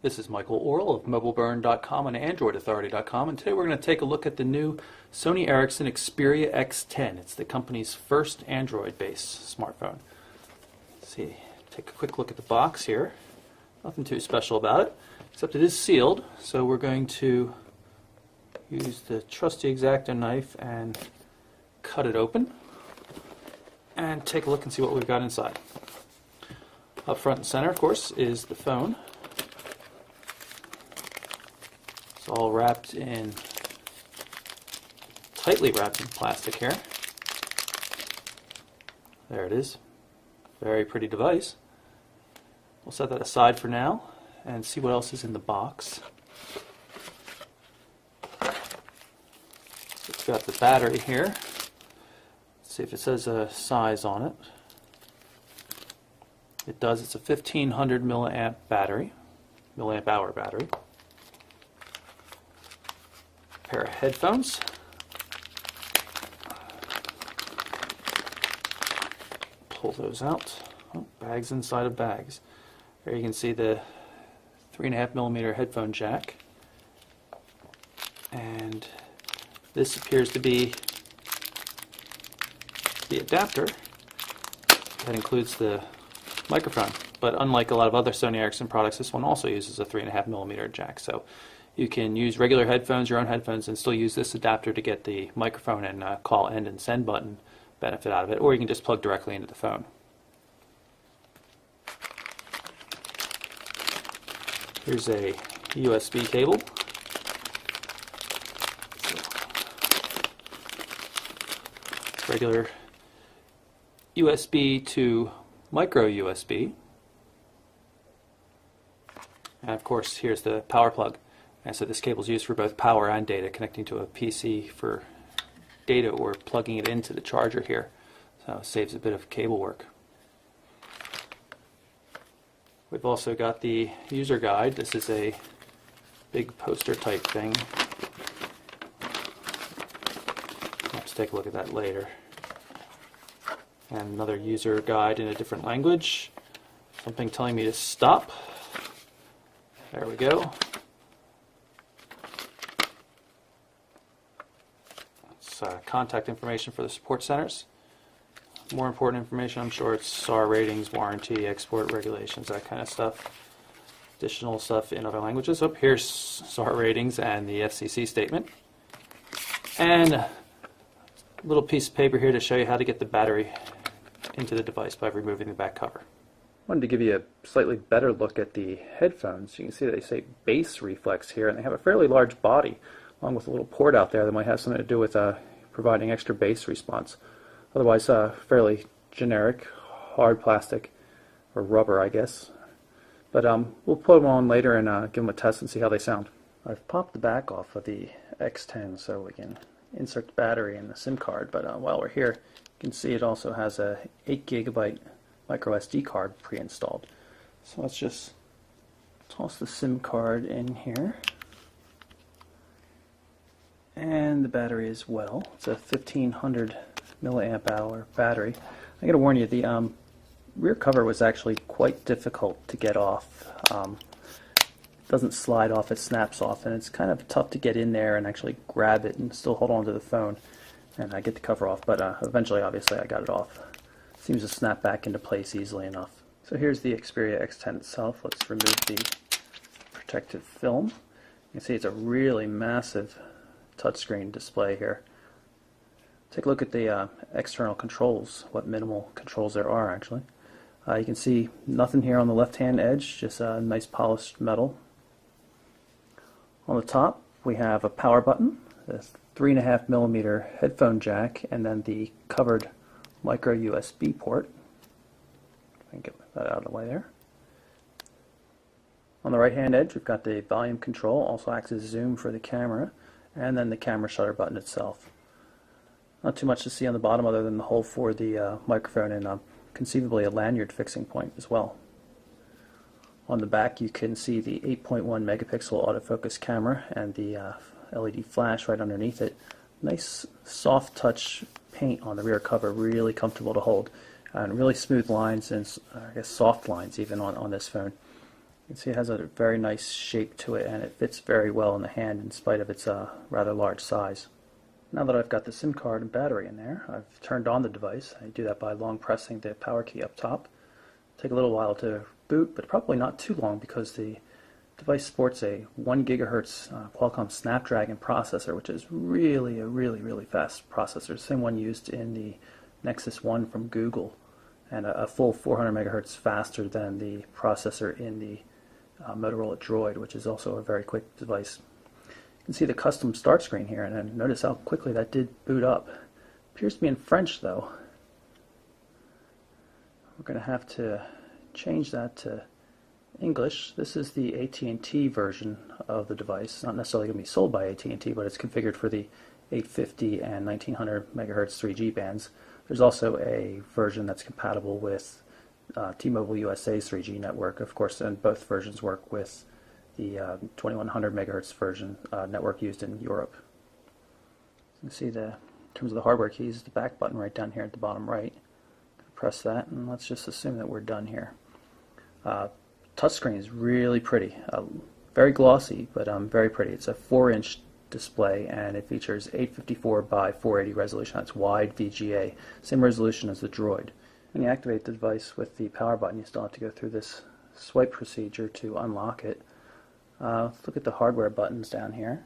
This is Michael Orrell of MobileBurn.com and AndroidAuthority.com, and today we're going to take a look at the new Sony Ericsson Xperia X10. It's the company's first Android-based smartphone. Let's see, take a quick look at the box here. Nothing too special about it, except it is sealed, so we're going to use the trusty X-Acto knife and cut it open and take a look and see what we've got inside. Up front and center, of course, is the phone. It's all tightly wrapped in plastic here. There it is. Very pretty device. We'll set that aside for now and see what else is in the box. It's got the battery here. Let's see if it says a size on it. It does. It's a 1500 milliamp hour battery. Pair of headphones. Pull those out. Oh, bags inside of bags. There you can see the 3.5 millimeter headphone jack. And this appears to be the adapter that includes the microphone. But unlike a lot of other Sony Ericsson products, this one also uses a 3.5 millimeter jack. So you can use regular headphones, your own headphones, and still use this adapter to get the microphone and call end and send button benefit out of it, or you can just plug directly into the phone. Here's a USB cable. Regular USB to micro USB. And of course, here's the power plug. And so this cable is used for both power and data, connecting to a PC for data or plugging it into the charger here. So it saves a bit of cable work. We've also got the user guide. This is a big poster type thing. Let's take a look at that later. And another user guide in a different language. Something telling me to stop. There we go. It's contact information for the support centers. More important information, I'm sure it's SAR ratings, warranty, export regulations, that kind of stuff. Additional stuff in other languages. Oh, here's SAR ratings and the FCC statement. And a little piece of paper here to show you how to get the battery into the device by removing the back cover. I wanted to give you a slightly better look at the headphones. You can see they say bass reflex here, and they have a fairly large body, along with a little port out there that might have something to do with providing extra bass response. Otherwise, fairly generic, hard plastic, or rubber, I guess. But we'll put them on later and give them a test and see how they sound. I've popped the back off of the X10 so we can insert the battery and the SIM card, but while we're here, you can see it also has a 8GB micro SD card pre-installed. So let's just toss the SIM card in here. And the battery as well. It's a 1500 milliamp hour battery. I gotta warn you, the rear cover was actually quite difficult to get off. It doesn't slide off, it snaps off, and it's kind of tough to get in there and actually grab it and still hold on to the phone and get the cover off, but eventually obviously I got it off. It seems to snap back into place easily enough. So here's the Xperia X10 itself. Let's remove the protective film. You can see it's a really massive touchscreen display here. Take a look at the external controls, what minimal controls there are actually. You can see nothing here on the left hand edge, just a nice polished metal. On the top we have a power button, a 3.5 millimeter headphone jack, and then the covered micro USB port. I can get that out of the way there. On the right hand edge we've got the volume control, also acts as zoom for the camera, and then the camera shutter button itself. Not too much to see on the bottom other than the hole for the microphone and conceivably a lanyard fixing point as well. On the back you can see the 8.1 megapixel autofocus camera and the LED flash right underneath it. Nice soft touch paint on the rear cover, really comfortable to hold, and really smooth lines and I guess soft lines even on this phone. You can see it has a very nice shape to it, and it fits very well in the hand in spite of its rather large size. Now that I've got the SIM card and battery in there, I've turned on the device. I do that by long pressing the power key up top. Take a little while to boot, but probably not too long because the device sports a 1 gigahertz Qualcomm Snapdragon processor, which is really a really fast processor. Same one used in the Nexus 1 from Google, and a full 400 megahertz faster than the processor in the Motorola Droid, which is also a very quick device. You can see the custom start screen here, and then notice how quickly that did boot up. Appears to be in French though. We're going to have to change that to English. This is the AT&T version of the device. It's not necessarily going to be sold by AT&T, but it's configured for the 850 and 1900 megahertz 3G bands. There's also a version that's compatible with T-Mobile USA's 3G network, of course, and both versions work with the 2100 megahertz version network used in Europe. You can see in terms of the hardware keys, the back button right down here at the bottom right. Press that, and let's just assume that we're done here. Touchscreen is really pretty, very glossy, but very pretty. It's a 4-inch display, and it features 854 by 480 resolution. That's wide VGA, same resolution as the Droid. When you activate the device with the power button, you still have to go through this swipe procedure to unlock it. Let's look at the hardware buttons down here.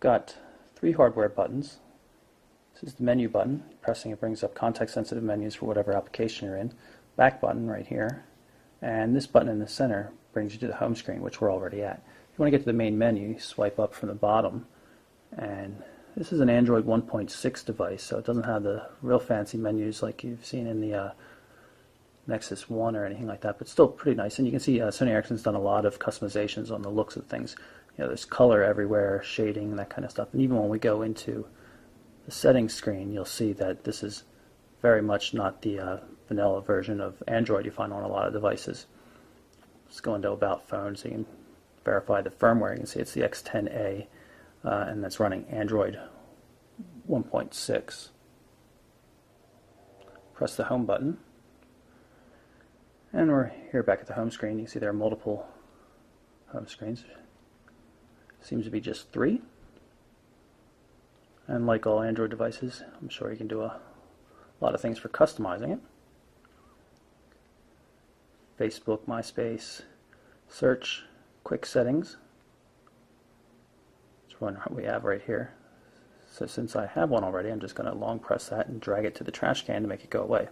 Got 3 hardware buttons. This is the menu button. Pressing it brings up context-sensitive menus for whatever application you're in. Back button right here. And this button in the center brings you to the home screen, which we're already at. If you want to get to the main menu, you swipe up from the bottom. And this is an Android 1.6 device, so it doesn't have the real fancy menus like you've seen in the Nexus 1 or anything like that, but still pretty nice. And you can see Sony Ericsson's done a lot of customizations on the looks of things. You know, there's color everywhere, shading, and that kind of stuff. And even when we go into the settings screen, you'll see that this is very much not the vanilla version of Android you find on a lot of devices. Let's go into About Phone so you can verify the firmware. You can see it's the X10A, and that's running Android 1.6. Press the home button, and we're here back at the home screen. You can see there are multiple home screens. Seems to be just 3. And like all Android devices, I'm sure you can do a lot of things for customizing it. Facebook, MySpace, search, quick settings. That's one we have right here. So since I have one already, I'm just going to long press that and drag it to the trash can to make it go away.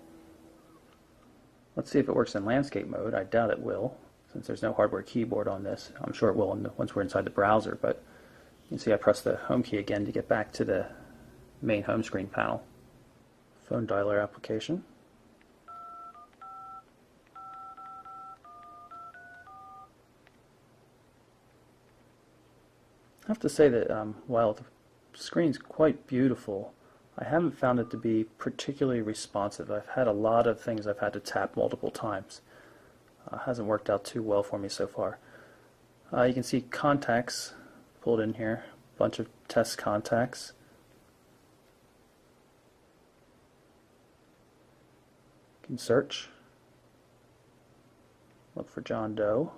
Let's see if it works in landscape mode. I doubt it will, since there's no hardware keyboard on this. I'm sure it will once we're inside the browser, but you can see I press the home key again to get back to the main home screen panel. Phone dialer application. I have to say that while the screen's quite beautiful, I haven't found it to be particularly responsive. I've had a lot of things I've had to tap multiple times. Hasn't worked out too well for me so far. You can see contacts pulled in here, a bunch of test contacts. You can search, look for John Doe.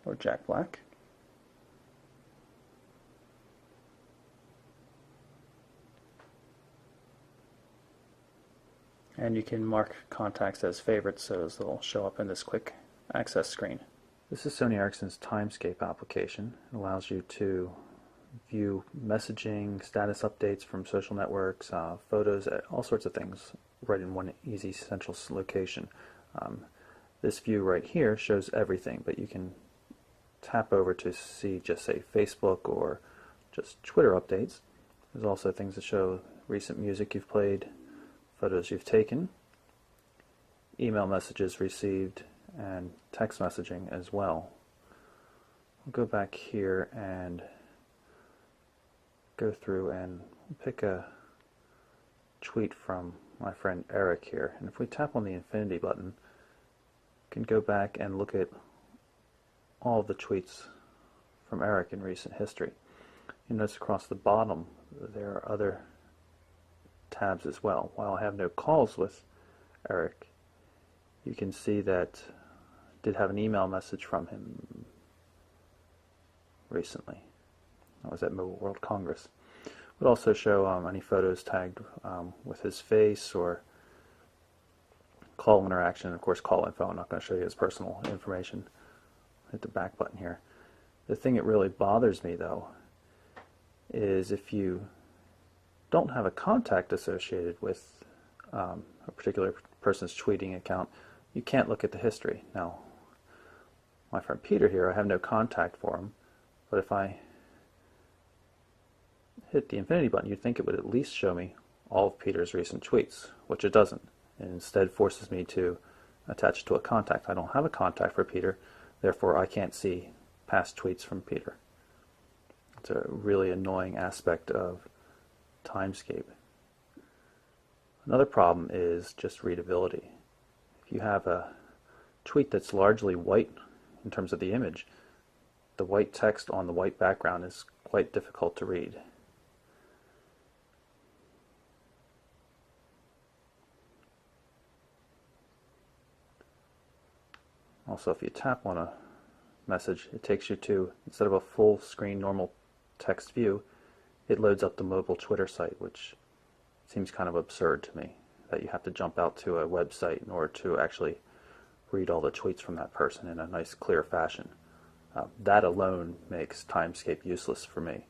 Or Jack Black. And you can mark contacts as favorites so they'll show up in this quick access screen. This is Sony Ericsson's Timescape application. It allows you to view messaging, status updates from social networks, photos, all sorts of things right in one easy central location. This view right here shows everything, but you can tap over to see just say Facebook or just Twitter updates. There's also things that show recent music you've played, photos you've taken, email messages received, and text messaging as well. I'll go back here and go through and pick a tweet from my friend Eric here. And if we tap on the infinity button, we can go back and look at all of the tweets from Eric in recent history. You notice across the bottom there are other tabs as well. While I have no calls with Eric, you can see that I did have an email message from him recently. I was at Mobile World Congress. It would also show any photos tagged with his face or call interaction. Of course, call info. I'm not going to show you his personal information. Hit the back button here. The thing that really bothers me, though, is if you don't have a contact associated with a particular person's tweeting account, you can't look at the history. Now, my friend Peter here, I have no contact for him, but if I hit the infinity button, you'd think it would at least show me all of Peter's recent tweets, which it doesn't. It instead forces me to attach it to a contact. I don't have a contact for Peter, therefore I can't see past tweets from Peter. It's a really annoying aspect of Timescape. Another problem is just readability. If you have a tweet that's largely white in terms of the image, the white text on the white background is quite difficult to read. Also, if you tap on a message, it takes you to, instead of a full screen normal text view, it loads up the mobile Twitter site, which seems kind of absurd to me, that you have to jump out to a website in order to actually read all the tweets from that person in a nice clear fashion. That alone makes Timescape useless for me.